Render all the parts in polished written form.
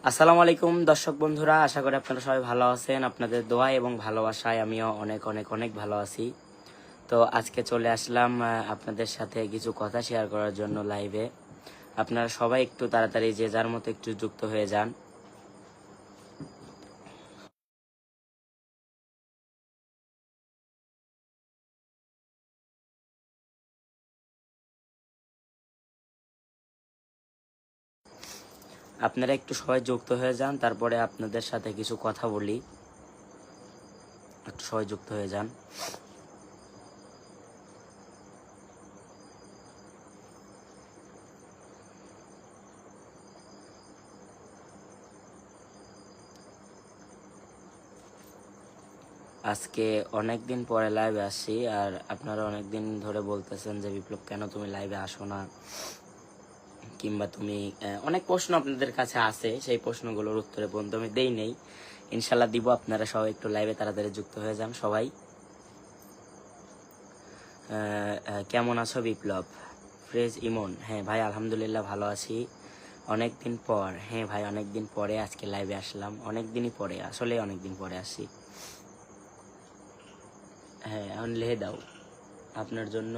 আসসালামু আলাইকুম দর্শক বন্ধুরা, আশা করি আপনারা সবাই ভালো আছেন। আপনাদের দোয়া এবং ভালোবাসায় আমিও অনেক অনেক অনেক ভালো আছি। তো আজকে চলে আসলাম আপনাদের সাথে কিছু কথা শেয়ার করার জন্য লাইভে। আপনারা সবাই একটু তাড়াতাড়ি যে যার মতো একটু যুক্ত হয়ে যান। আপনারা একটু সবাই যুক্ত হয়ে যান, তারপরে আপনাদের সাথে কিছু কথা বলি। একটু সবাই যুক্ত হয়ে যান। আজকে অনেক দিন পরে লাইভে আসছি, আর আপনারা অনেক দিন ধরে বলতেছেন যে বিপ্লব কেন তুমি লাইভে আসো না, কিংবা তুমি অনেক প্রশ্ন আপনাদের কাছে আছে, সেই প্রশ্নগুলোর উত্তরে পর্যন্ত আমি দেই নেই। ইনশাল্লাহ দিব। আপনারা সবাই একটু লাইভে তাড়াতাড়ি যুক্ত হয়ে যান সবাই। কেমন আছো বিপ্লব? ফ্রেজ ইমন, হ্যাঁ ভাই আলহামদুলিল্লাহ ভালো আছি। অনেক দিন পর, হ্যাঁ ভাই অনেক দিন পরে আজকে লাইভে আসলাম। অনেক দিনই পরে, আসলে অনেক দিন পরে আসি। হ্যাঁ এখন লিখে দাও আপনার জন্য।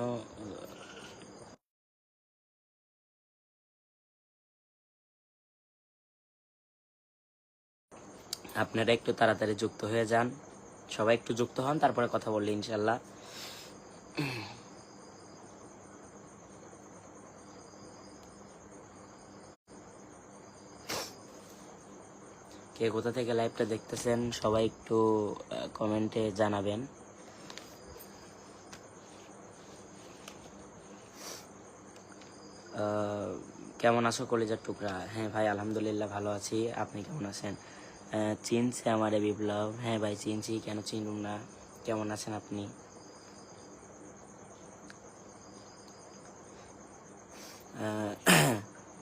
আপনারা একটু তাড়াতাড়ি যুক্ত হয়ে যান, সবাই একটু যুক্ত হন, তারপরে কথা বললি ইনশাল্লাহ। কে কোথা থেকে লাইভটা দেখতেছেন সবাই একটু কমেন্টে জানাবেন। কেমন আছো কলিজার টুকরা? হ্যাঁ ভাই আলহামদুলিল্লাহ ভালো আছি। আপনি কেমন আছেন? চিনছে আমারে বিপ্লব? হ্যাঁ ভাই চিনছি, কেন চিনুম না। কেমন আছেন আপনি?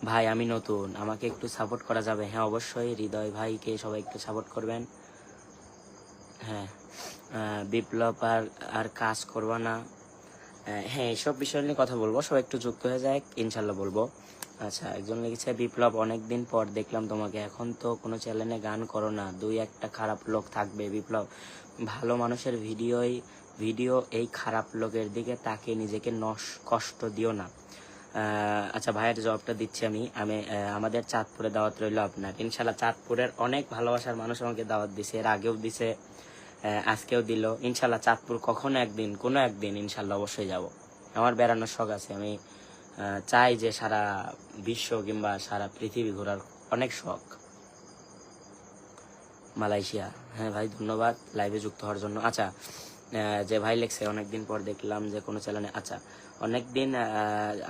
ভাই আমি নতুন, আমাকে একটু সাপোর্ট করা যাবে? হ্যাঁ অবশ্যই, হৃদয় ভাইকে সবাই একটু সাপোর্ট করবেন। হ্যাঁ বিপ্লব আর আর কাজ করবা না? হ্যাঁ এসব বিষয় নিয়ে কথা বলবো, সবাই একটু যুক্ত হয়ে যায়, ইনশাল্লাহ বলবো। আচ্ছা, একজন লিখেছে বিপ্লব অনেকদিন পর দেখলাম তোমাকে, এখন তো কোনো চ্যানেলে গান করো না, দুই একটা খারাপ লোক থাকবে। বিপ্লব, ভালো মানুষের ভিডিও এই খারাপ লোকের দিকে তাকে নিজেকে কষ্ট দিও না। আচ্ছা ভাইয়ের জবাবটা দিচ্ছি আমি। আমাদের চাঁদপুরে দাওয়াত রইল আপনার, ইনশাল্লাহ। চাঁদপুরের অনেক ভালোবাসার মানুষ আমাকে দাওয়াত দিছে, এর আগেও দিছে, আজকেও দিল। ইনশাল্লাহ চাঁদপুর কখনো একদিন, কোনো একদিন ইনশাল্লাহ অবশ্যই যাব। আমার বেড়ানোর শখ আছে, আমি চাই যে সারা বিশ্ব কিংবা সারা পৃথিবী ঘোরার অনেক শখ। মালয়েশিয়া, হ্যাঁ ভাই ধন্যবাদ লাইভে যুক্ত হওয়ার জন্য। আচ্ছা, যে ভাই লেখছে অনেকদিন পর দেখলাম যে কোনো চ্যানেলে। আচ্ছা, অনেকদিন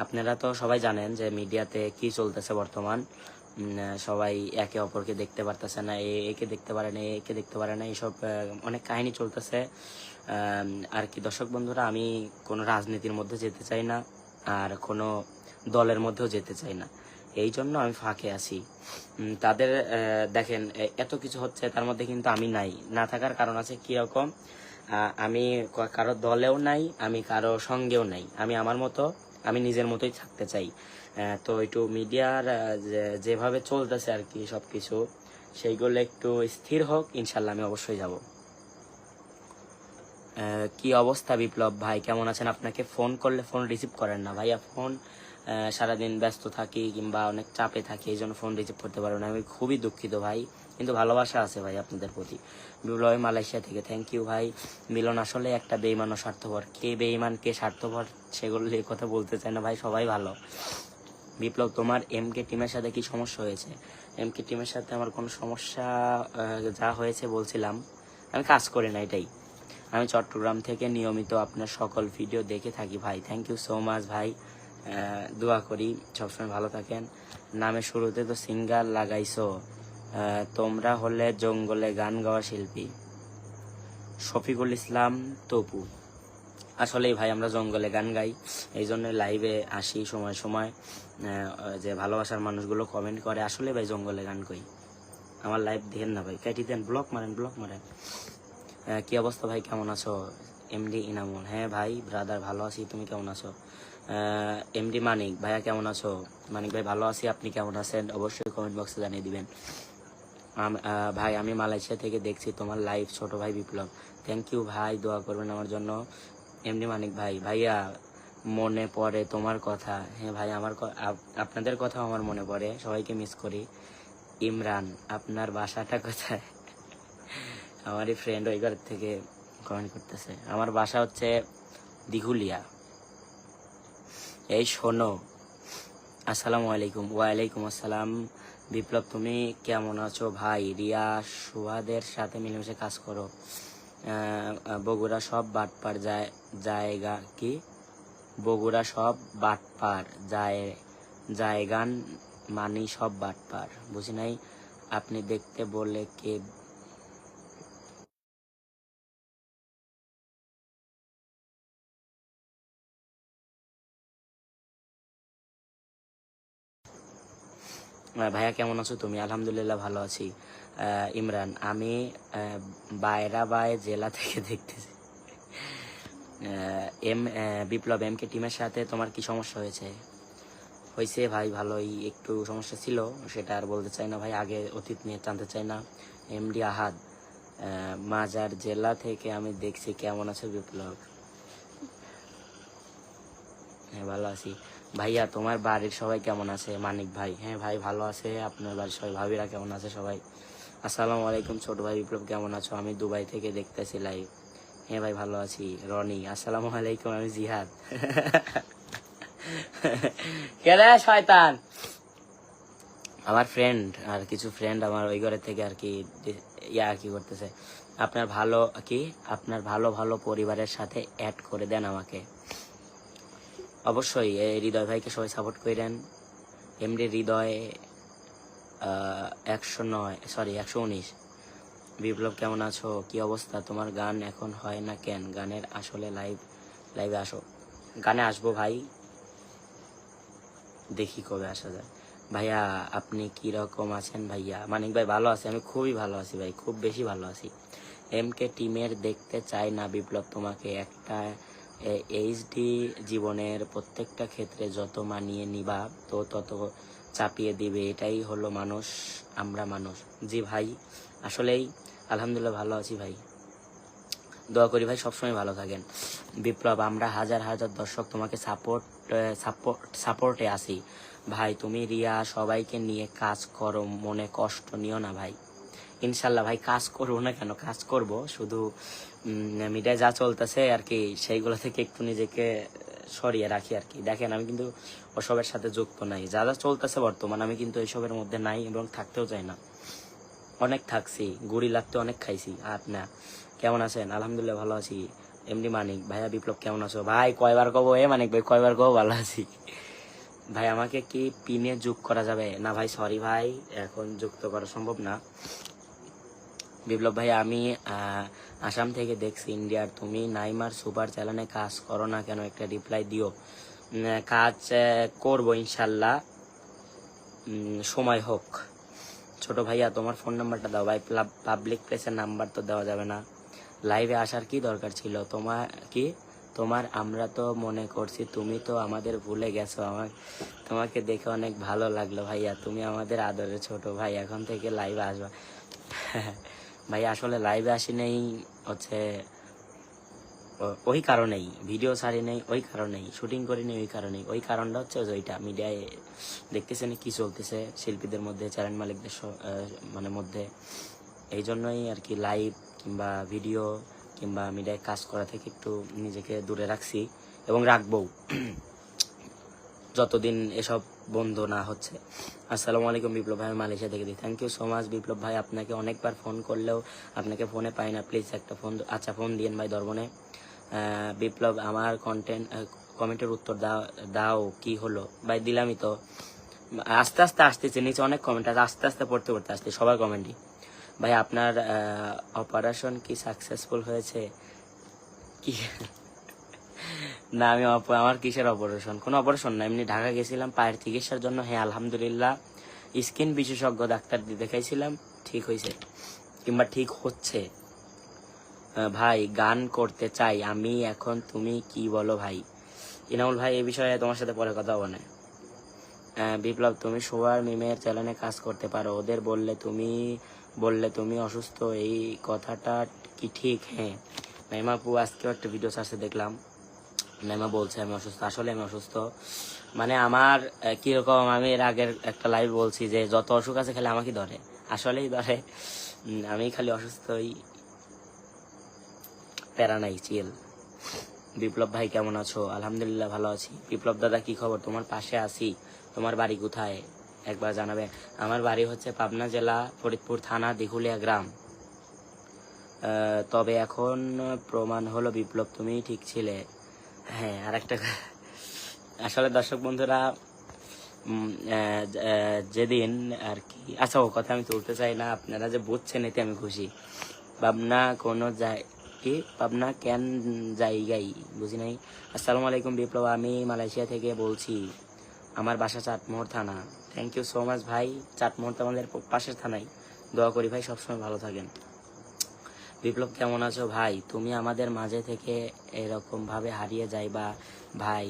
আপনারা তো সবাই জানেন যে মিডিয়াতে কি চলতেছে বর্তমান। সবাই একে অপরকে দেখতে পারতেছে না, একে দেখতে পারে না, একে দেখতে পারে না, এইসব অনেক কাহিনী চলতেছে আর কি। দর্শক বন্ধুরা, আমি কোনো রাজনীতির মধ্যে যেতে চাই না, আর কোনো দলের মধ্যেও যেতে চাই না, এই জন্য আমি ফাঁকে আছি। তাদের দেখেন এত কিছু হচ্ছে, তার মধ্যে কিন্তু আমি নাই। না থাকার কারণ আছে কিরকম, আমি কারো দলেও নাই, আমি কারো সঙ্গেও নাই, আমি আমার মতো, আমি নিজের মতোই থাকতে চাই। তো একটু মিডিয়ার যেভাবে চলতেছে আর কি সবকিছু, সেইগুলো একটু স্থির হোক, ইনশাল্লাহ আমি অবশ্যই যাব। কি অবস্থা বিপ্লব ভাই, কেমন আছেন? আপনাকে ফোন করলে ফোন রিসিভ করেন না ভাইয়া, ফোন সারাদিন ব্যস্ত থাকি কিংবা অনেক চাপে থাকি, এই জন্য ফোন রিসিভ করতে পারবো না। আমি খুবই দুঃখিত ভাই, কিন্তু ভালোবাসা আছে ভাই আপনাদের প্রতি। বিপ্লব মালয়েশিয়া থেকে, থ্যাংক ইউ ভাই। মিলন, আসলে একটা বেইমান ও স্বার্থপর, কে বেইমান কে স্বার্থপর সেগুলো নিয়ে কথা বলতে চাই না ভাই, সবাই ভালো। বিপ্লব, তোমার এমকে টিমের সাথে কি সমস্যা হয়েছে? এমকে টিমের সাথে আমার কোনো সমস্যা যা হয়েছে বলছিলাম, আমি কাজ করি না এটাই। আমি চট্টগ্রাম থেকে নিয়মিত আপনার সকল ভিডিও দেখে থাকি ভাই। থ্যাংক ইউ সো মাচ ভাই, দোয়া করি সবসময় ভালো থাকেন। নামের শুরুতে তো সিঙ্গার লাগাইছো, তোমরা হলে জঙ্গলে গান গাওয়া শিল্পী। শফিকুল ইসলাম তপু, আসলেই ভাই আমরা জঙ্গলে গান গাই, এই জন্য লাইভে আসি সময় সময়। যে ভালোবাসার মানুষগুলো কমেন্ট করে, আসলে ভাই জঙ্গলে গান কই। আমার লাইভ দেখেন না ভাই, কেটে দেন, ব্লক মারেন, ব্লক মারেন। কি অবস্থা ভাই, কেমন আছো? এমডি ইনামুল, হ্যাঁ ভাই ব্রাদার ভালো আছি, তুমি কেমন আছো? এমডি মানিক ভাইয়া কেমন আছো? মানিক ভাই ভালো আছি, আপনি কেমন আছেন অবশ্যই কমেন্ট বক্সে জানিয়ে দিবেন। ভাই আমি মালয়েশিয়া থেকে দেখছি তোমার লাইভ, ছোট ভাই বিপ্লব। থ্যাংক ইউ ভাই, দোয়া করবেন আমার জন্য। এমনি মানিক ভাই, ভাইয়া মনে পড়ে তোমার কথা। হ্যাঁ ভাই, আপনাদের কথাও আমার মনে পড়ে, সবাইকে মিস করি। ইমরান, আপনার বাসাটা কোথায়? আমারই ফ্রেন্ড ওই ঘর থেকে কমেন্ট করতেছে। আমার বাসা হচ্ছে দিঘুলিয়া। এই শোনো, আসসালামু আলাইকুম। ওয়ালাইকুম আসসালাম। বিপ্লব তুমি কেমন আছো ভাই? রিয়া সুহাদের সাথে মিলেমিশে কাজ করো। বগুড়া সব বাটপার জায়গা কি? বগুড়া সব বাটপার জায়গান মানি সব বাটপার, বুঝি নাই। আপনি দেখতে বলে কে? ভাইয়া কেমন আছো তুমি? আলহামদুলিল্লাহ ভালো আছি। ইমরান, আমি বাইরাবাই জেলা থেকে দেখতেছি। বিপ্লব, এম কে টিমের সাথে তোমার কি সমস্যা হয়েছে? হয়েছে ভাই, ভালোই একটু সমস্যা ছিল, সেটা আর বলতে চাই না ভাই, আগে অতীত নিয়ে জানতে চাই না। এমডি আহাদ, মাজার জেলা থেকে আমি দেখছি। কেমন আছে বিপ্লব? হ্যাঁ ভালো আছি। ভাইয়া তোমার বাড়ির সবাই কেমন আছে? মানিক ভাই, হ্যাঁ ভাই ভালো আছে। আপনার বাড়ির সবাই, ভাবিরা কেমন আছে সবাই? আসসালামু আলাইকুম ছোট ভাই বিপ্লব, কেমন আছো? আমি দুবাই থেকে দেখতেছি লাইভ। হ্যাঁ ভাই ভালো আছি। রনি, আসসালামু আলাইকুম, আমি জিহাদ। কেরে শয়তান, আমার ফ্রেন্ড আর কিছু ফ্রেন্ড আমার ওই ঘরের থেকে আর কি আর কি করতেছে। আপনার ভালো ভালো পরিবারের সাথে অ্যাড করে দেন আমাকে। অবশ্যই হৃদয় ভাইকে সবাই সাপোর্ট করেন। এমডি হৃদয় 119। বিপ্লব কেমন আছো? কি অবস্থা তোমার? গান এখন হয় না কেন? গানের আসলে লাইভে আসো। গানে আসবো ভাই, দেখি কবে আসা যায়। ভাইয়া আপনি কি রকম আছেন? ভাইয়া মানিক ভাই ভালো আছি, আমি খুবই ভালো আছি ভাই, খুব বেশি ভালো আছি। এম কে টিমের দেখতে চাই না বিপ্লব তোমাকে। একটা এইচডি জীবনের প্রত্যেকটা ক্ষেত্রে যত মানিয়ে নিবা তো তত চাপিয়ে দিবে, এটাই হলো মানুষ, আমরা মানুষ। জি ভাই, আসলেই আলহামদুলিল্লাহ ভালো আছি ভাই, দোয়া করি ভাই সবসময় ভালো থাকেন। বিপ্লব, আমরা হাজার হাজার দর্শক তোমাকে সাপোর্টে আছি ভাই। তুমি রিয়া সবাইকে নিয়ে কাজ করো, মনে কষ্ট নিও না ভাই। ইনশাল্লাহ ভাই, কাজ করবো না কেন, কাজ করব, শুধু মিডিয়ায় যা চলতেছে আর কি সেইগুলো থেকে একটু নিজেকে সরিয়ে রাখি আর কি। দেখেন আমি কিন্তু ওসবের সাথে যুক্ত নাই, যা যা চলতেছে বর্তমান আমি কিন্তু এইসবের মধ্যে নাই এবং থাকতেও চাই না। অনেক থাকছি, গুড়ি লাগতে অনেক খাইছি। আর না, কেমন আছেন? আলহামদুলিল্লাহ ভালো আছি। এমডি মানিক, ভাইয়া বিপ্লব কেমন আছো? ভাই কয়বার কব মানিক ভাই, কয়বার কব ভালো আছি। ভাই আমাকে কি পিনে যোগ করা যাবে? না ভাই সরি ভাই, এখন যুক্ত করা সম্ভব না। বিপ্লব ভাই, আমি আসাম থেকে দেখছি ইন্ডিয়ার। তুমি নাইমার সুপার চ্যানেলে কাজ করো না কেন? একটা রিপ্লাই দিও। কাজ করবো ইনশাল্লাহ, সময় হোক। ছোট ভাইয়া তোমার ফোন নাম্বারটা দাও ভাই, পাবলিক প্লেসের নাম্বার তো দেওয়া যাবে না। লাইভে আসার কি দরকার ছিল তোমার? আমরা তো মনে করছি তুমি তো আমাদের ভুলে গেছো। তোমাকে দেখে অনেক ভালো লাগলো ভাইয়া, তুমি আমাদের আদরের ছোট ভাই, এখন থেকে লাইভে আসবা। ভাই আসলে লাইভে আসি নেই হচ্ছে ওই কারণেই, ভিডিও ছাড়ি নেই ওই কারণেই, শুটিং করি নেই ওই কারণেই। ওই কারণটা হচ্ছে ওইটা, মিডিয়ায় দেখতেছেন কি চলতেছে শিল্পীদের মধ্যে, চ্যানেল মালিকদের মানে মধ্যে, এই জন্যই আর কি লাইভ কিংবা ভিডিও কিংবা মিডিয়ায় কাজ করা থেকে একটু নিজেকে দূরে রাখছি এবং রাখবো যতদিন এসব বন্ধ না হচ্ছে। আসসালামু আলাইকুম বিপ্লব ভাই, মালয়েশিয়া থেকে দিই। থ্যাংক ইউ সো মাচ বিপ্লব ভাই, আপনাকে অনেকবার ফোন করলেও আপনাকে ফোনে পাই না, প্লিজ একটা ফোন, আচ্ছা ফোন দিয়েন ভাই দর্বনে। বিপ্লব আমার কমেন্টের উত্তর দাও কি হলো ভাই? দিলামই তো, আস্তে আস্তে আসতেছে, নিচে অনেক কমেন্ট আছে, আস্তে আস্তে পড়তে আসতে সবার কমেন্টই। ভাই আপনার অপারেশন কি সাকসেসফুল হয়েছে কি? না আমি আমার কিসের অপারেশন? কোনো অপারেশন না, এমনি ঢাকা গেছিলাম পায়ের চিকিৎসার জন্য। হ্যাঁ আলহামদুলিল্লাহ, স্কিন বিশেষজ্ঞ ডাক্তার দেখাইছিলাম, ঠিক হয়েছে কিংবা ঠিক হচ্ছে। ভাই গান করতে চাই আমি এখন, তুমি কি বলো ভাই? ইনামুল ভাই, এই বিষয়ে তোমার সাথে পরে কথা বলে। বিপ্লব, তুমি সোয়ার মিমের চ্যানেলে কাজ করতে পারো, ওদের বললে তুমি বললে তুমি অসুস্থ, এই কথাটা কি ঠিক? হ্যাঁ নাইমা আপু আজকেও একটা ভিডিও ছাড়ছে দেখলাম, নাইমা বলছে আমি অসুস্থ। আসলে আমি অসুস্থ, মানে আমার কিরকম, আমি এর আগের একটা লাইভ বলছি যে যত অসুখ আছে খালি আমাকে ধরে, আসলেই ধরে। আমি খালি অসুস্থই, প্যারা নাই, চিল। বিপ্লব ভাই কেমন আছো? আলহামদুলিল্লাহ ভালো আছি। বিপ্লব দাদা কি খবর? তোমার পাশে আছি। তোমার বাড়ি কোথায় একবার জানাবে? আমার বাড়ি হচ্ছে পাবনা জেলা ফরিদপুর থানা দিঘুলিয়া গ্রাম। তবে এখন প্রমাণ হলো বিপ্লব তুমি ঠিক ছিলে। হ্যাঁ আর একটা আসলে দর্শক বন্ধুরা যেদিন আর কি, আচ্ছা ও কথা আমি তুলতে চাই না, আপনারা যে বুঝছেন এতে আমি খুশি। পাবনা কোনো কি পাবনা কেন জায়গায় বুঝি নাই। আসসালামু আলাইকুম বিপ্লব, আমি মালয়েশিয়া থেকে বলছি, আমার বাসা চাটমোহর থানা। থ্যাংক ইউ সো মাচ ভাই, চাটমোহর তো আমাদের পাশের থানায়। দোয়া করি ভাই সবসময় ভালো থাকেন। বিপ্লব কেমন আছো ভাই? তুমি আমাদের মাঝে থেকে এরকম ভাবে হারিয়ে যাইবা ভাই,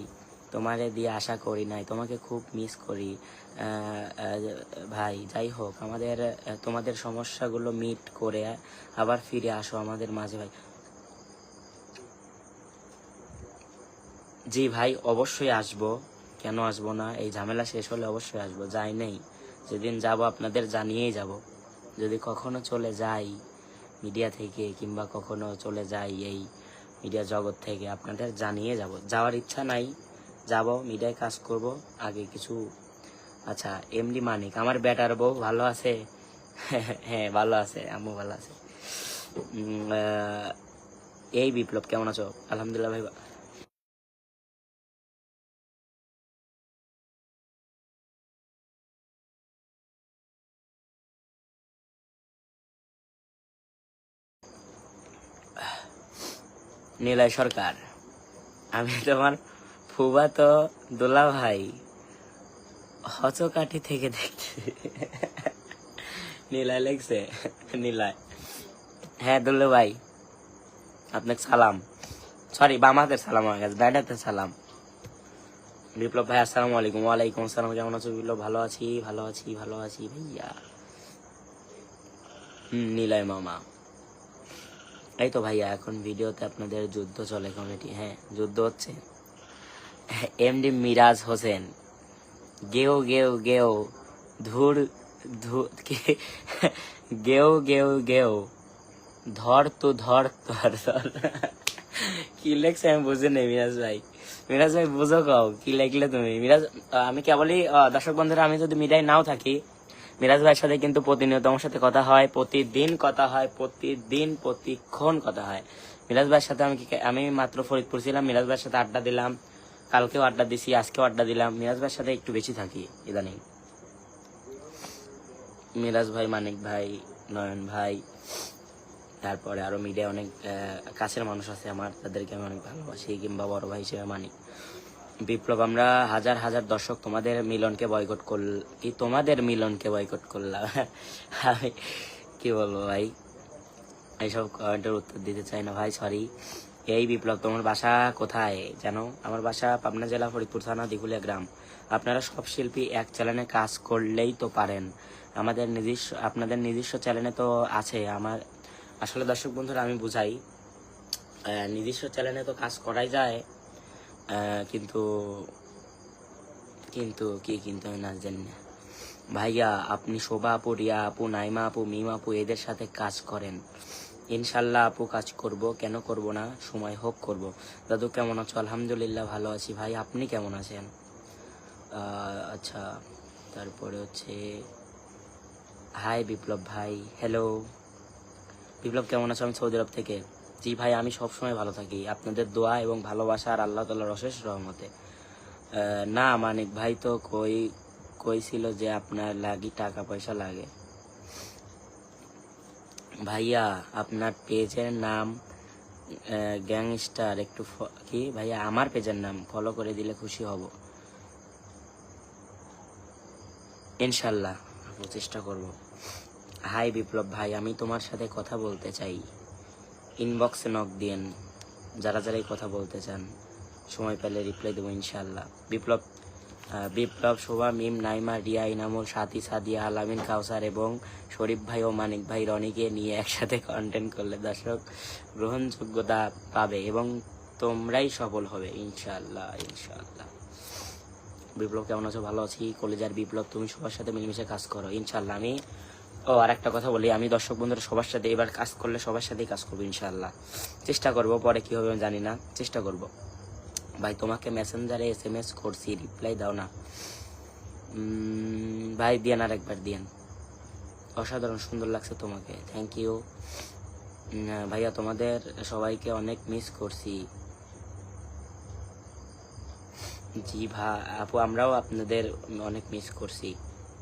তোমারে দিয়ে আশা করি নাই, তোমাকে খুব মিস করি ভাই। যাই হোক আমাদের তোমাদের সমস্যাগুলো মিট করে আবার ফিরে আসো আমাদের মাঝে ভাই। জি ভাই অবশ্যই আসবো, কেন আসবো না, এই ঝামেলা শেষ হলে অবশ্যই আসবো। যাই নেই, যেদিন যাব আপনাদের জানিয়েই যাব। যদি কখনো চলে যাই মিডিয়া থেকে কিংবা কখনো চলে যাই এই মিডিয়া জগৎ থেকে, আপনাদের জানিয়ে যাব। যাওয়ার ইচ্ছা নাই, যাব, মিডিয়ায় কাজ করব আগে কিছু। আচ্ছা এমডি মানিক, আমার বেটার বউ ভালো আছে? হ্যাঁ ভালো আছে, আম্মু ভালো আছে। এই বিপ্লব কেমন আছো? আলহামদুলিল্লাহ ভাই। নিলয় সরকার, আমি তোমার ফুফাতো দোলা ভাই, হচকাঠি থেকে দেখছি। নীলায় লেগছে, নীলায়। হ্যাঁ দুল্লু ভাই আপনাকে সালাম, সরি বামাদের সালাম হয়ে গেছে, ব্যাডাতে সালাম। বিপ্লব ভাই আসসালামু আলাইকুম। ওয়ালাইকুম আসসালাম, কেমন আছো বিপ্লব? ভালো আছি ভালো আছি ভালো আছি ভাইয়া। নীলয় মামা, এই তো ভাইয়া এখন ভিডিওতে আপনাদের যুদ্ধ চলে কমেডি, হ্যাঁ যুদ্ধ হচ্ছে। এমডি মিরাজ হোসেন, গেও গেও গেও ধুর গেও গেও গেও ধর তো ধর ধর ধর। কি লেখছে আমি বুঝি নেই মিরাজ ভাই, মিরাজ ভাই বুঝো কাও কি লেখলে তুমি মিরাজ। আমি কেবলই দর্শক বন্ধুরা, আমি যদি মিডিয়ায় নাও থাকি, মিরাজ ভাইয়ের সাথে কিন্তু প্রতিনিয়ত আমার সাথে কথা হয়, প্রতিদিন কথা হয়, প্রতিদিন প্রতিক্ষণ কথা হয় মিরাজ ভাইয়ের সাথে। আমি মাত্র ফরিদপুর ছিলাম, মিরাজ ভাইয়ের সাথে আড্ডা দিলাম, কালকেও আড্ডা দিছি, আজকেও আড্ডা দিলাম। মিরাজ ভাইয়ের সাথে একটু বেশি থাকি ইদানিং। মিরাজ ভাই, মানিক ভাই, নয়ন ভাই, তারপরে আরো মিডিয়া অনেক কাছের মানুষ আছে আমার, তাদেরকে আমি অনেক ভালোবাসি কিংবা বড় ভাই হিসেবে মানি। বিপ্লব আমরা হাজার হাজার দর্শক তোমাদের মিলনকে বয়কট তোমাদের মিলনকে বয়কট করলাম। আমি কি বলবো ভাই, এইসব কমেন্টের উত্তর দিতে চাই না ভাই, সরি। এই বিপ্লব তোমার বাসা কোথায় জানো? আমার বাসা পাবনা জেলা ফরিদপুর থানা দিঘুলিয়া গ্রাম। আপনারা সব শিল্পী এক চ্যানেলে কাজ করলেই তো পারেন, আপনাদের নিজস্ব চ্যানেলে তো আছে। আমার আসলে দর্শক বন্ধুরা আমি বুঝাই, নিজস্ব চ্যানেলে তো কাজ করাই যায়, কিন্তু কিন্তু কি কিন্তু আমি না জানি না ভাইয়া। আপনি শোভা আপু, রিয়া আপু, নাইমা আপু, মিম আপু এদের সাথে কাজ করেন, ইনশাল্লাহ আপু কাজ করব, কেন করব না, সময় হোক করব। দাদু কেমন আছো? আলহামদুলিল্লাহ ভালো আছি ভাই, আপনি কেমন আছেন? আচ্ছা তারপরে হচ্ছে হাই বিপ্লব ভাই, হ্যালো বিপ্লব কেমন আছো? আমি সৌদি আরব থেকে। জি ভাই আমি সবসময় ভালো থাকি, আপনাদের দোয়া এবং ভালোবাসা আর আল্লাহ তাআলার অশেষ রহমতে। না মানিক ভাই তো কইছিল যে আপনার লাগি টাকা পয়সা লাগে। ভাইয়া আপনার পেজের নাম গ্যাংস্টার, একটু কি ভাইয়া আমার পেজের নাম ফলো করে দিলে খুশি হব ইনশাল্লাহ, চেষ্টা করব। হাই বিপ্লব ভাই, আমি তোমার সাথে কথা বলতে চাই, ইনবক্সে নক দিয়েন, যারা যারাই কথা বলতে চান, সময় পেলে রিপ্লাই দেবো ইনশাল্লাহ। বিপ্লব বিপ্লব, শোভা, মিম, নাইমা, রিয়া, ইনামুল, সাথী, সাদিয়া, আলামিন, কাউসার এবং শরীফ ভাই ও মানিক ভাই রনিকে নিয়ে একসাথে কন্টেন্ট করলে দর্শক গ্রহণযোগ্যতা পাবে এবং তোমরাই সফল হবে ইনশাআল্লাহ ইনশাআল্লাহ। বিপ্লব কেমন আছো? ভালো আছি। কলেজার বিপ্লব, তুমি সবার সাথে মিলেমিশে কাজ করো ইনশাআল্লাহ। আমি আর একটা কথা বলি, আমি দর্শক বন্ধুরা সবার সাথে এবার কাজ করলে সবার সাথেই কাজ করবো ইনশাআল্লাহ। চেষ্টা করব, পরে কি হবে আমি জানি না, চেষ্টা করব। ভাই তোমাকে মেসেঞ্জারে SMS করছি, রিপ্লাই দাও না। ভাই দিয়েন, আর একবার দিয়েন। অসাধারণ সুন্দর লাগছে তোমাকে, থ্যাংক ইউ ভাইয়া। তোমাদের সবাইকে অনেক মিস করছি। জি আপু, আমরাও আপনাদের অনেক মিস করছি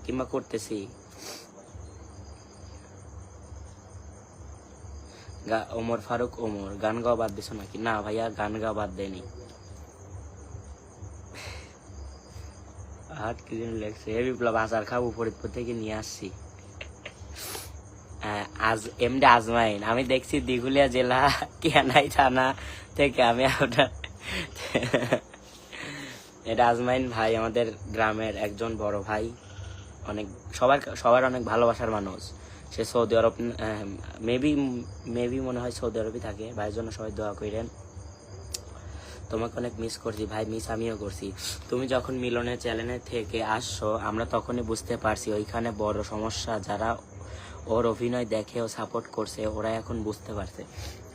কিংবা করতেছি। ওমর ফারুক, ওমর গান গাওয়া বাদ দিছো নাকি? না ভাইয়া, গান গাওয়া বাদ দেয়নি। হাত কি দিন লাগছে। বিপ্লব, আচার খাবো, ফরিদপুর থেকে নিয়ে আসছি। এমডি আজমাইন, আমি দেখছি দিঘুলিয়া জেলা কিয়ানাই থানা থেকে। আমি আপনার এটা আজমাইন ভাই আমাদের গ্রামের একজন বড় ভাই, অনেক সবার অনেক ভালোবাসার মানুষ। সে সৌদি আরব, মেবি মনে হয় সৌদি আরবই থাকে। ভাইয়ের জন্য সবাই দোয়া করেন। তোমাকে অনেক মিস করছি ভাই। মিস আমিও করছি। তুমি যখন মিলনের চ্যানেলে থেকে আসছো, আমরা তখনই বুঝতে পারছি ওইখানে বড় সমস্যা। যারা ওর অভিনয় দেখে ও সাপোর্ট করছে, ওরা এখন বুঝতে পারছে।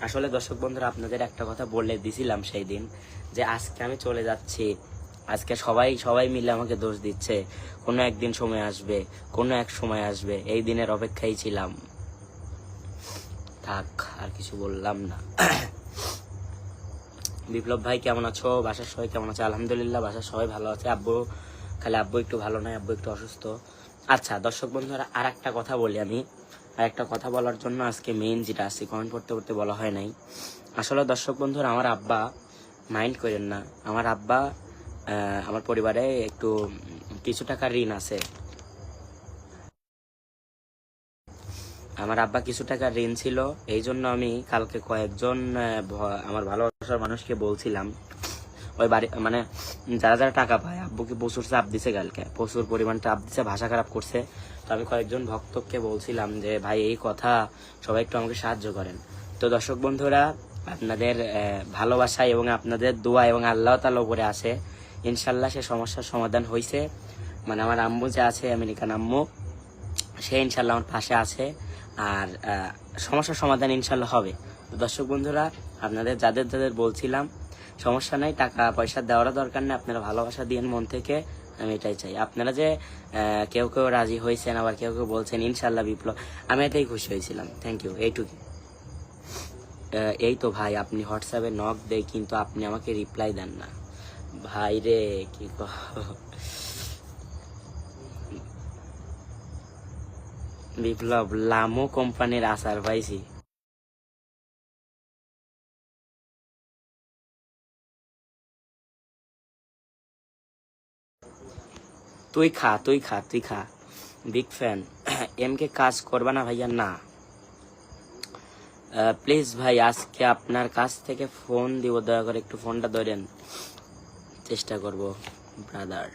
আসলে দর্শক বন্ধুরা, আপনাদের একটা কথা বলে দিছিলাম সেই দিন, যে আজকে আমি চলে যাচ্ছি। আজকে সবাই মিলে আমাকে দোষ দিচ্ছে। কোনো একদিন সময় আসবে, কোনো এক সময় আসবে, এই দিনের অপেক্ষায় ছিলাম। থাক, আর কিছু বললাম না। বিপ্লব ভাই কেমন আছো? বাসার সবাই কেমন আছে? আলহামদুলিল্লাহ, বাসার সবাই ভালো আছে। আব্বু একটু ভালো নয়, আব্বু একটু অসুস্থ। আচ্ছা দর্শক বন্ধুরা, আর একটা কথা বলি আমি। আর একটা কথা বলার জন্য আজকে মেইন যেটা আছে, কমেন্ট করতে করতে বলা হয় নাই। আসলে দর্শক বন্ধুরা, আমার আব্বা, মাইন্ড করেন না, আমার আব্বা, আমার পরিবারে একটু কিছু টাকা ঋণ আছে। আমার আব্বা কিছু টাকা ঋণ ছিল, এই জন্য আমি কালকে কয়েকজন আমার ভালোবাসার মানুষকে বলছিলাম, ওই বাড়ি মানে যারা যারা টাকা পায়, আব্বুকে প্রচুর চাপ দিছে, কালকে প্রচুর পরিমাণ চাপ দিছে, ভাষা খারাপ করছে। তো আমি কয়েকজন ভক্তকে বলছিলাম যে ভাই এই কথা, সবাই একটু আমাকে সাহায্য করেন। তো দর্শক বন্ধুরা, আপনাদের ভালোবাসা এবং আপনাদের দোয়া এবং আল্লাহ তাআলা উপরে আছে, ইনশাল্লাহ সে সমস্যার সমাধান হয়েছে। মানে আমার আম্মু যে আছে, আমেরিকান আম্মু, সে ইনশাল্লাহ আমার পাশে আছে। আর সমস্যার সমাধান ইনশাল্লাহ হবে। তো দর্শক বন্ধুরা, আপনাদের যাদের বলছিলাম, সমস্যা নাই, টাকা পয়সা দেওয়ার দরকার নেই, আপনারা ভালোবাসা দিয়েন মন থেকে, আমি এটাই চাই। আপনারা যে কেউ রাজি হয়েছেন, আবার কেউ বলছেন ইনশাল্লাহ বিপ্লব, আমি এটাই খুশি হয়েছিলাম। থ্যাংক ইউ, এইটুকু। এই তো ভাই, আপনি হোয়াটসঅ্যাপে নক দেয়, কিন্তু আপনি আমাকে রিপ্লাই দেন না ভাই রে, কি বিপ্লব, লামো কোম্পানির আচার পাইছি। তুই খা। Big fan. এমকে কাজ করবা না ভাইয়া? না প্লিজ ভাই, আজকে আপনার কাছ থেকে ফোন দিব, দয়া করে একটু ফোনটা ধরেন, চেষ্টা করব ব্রাদার।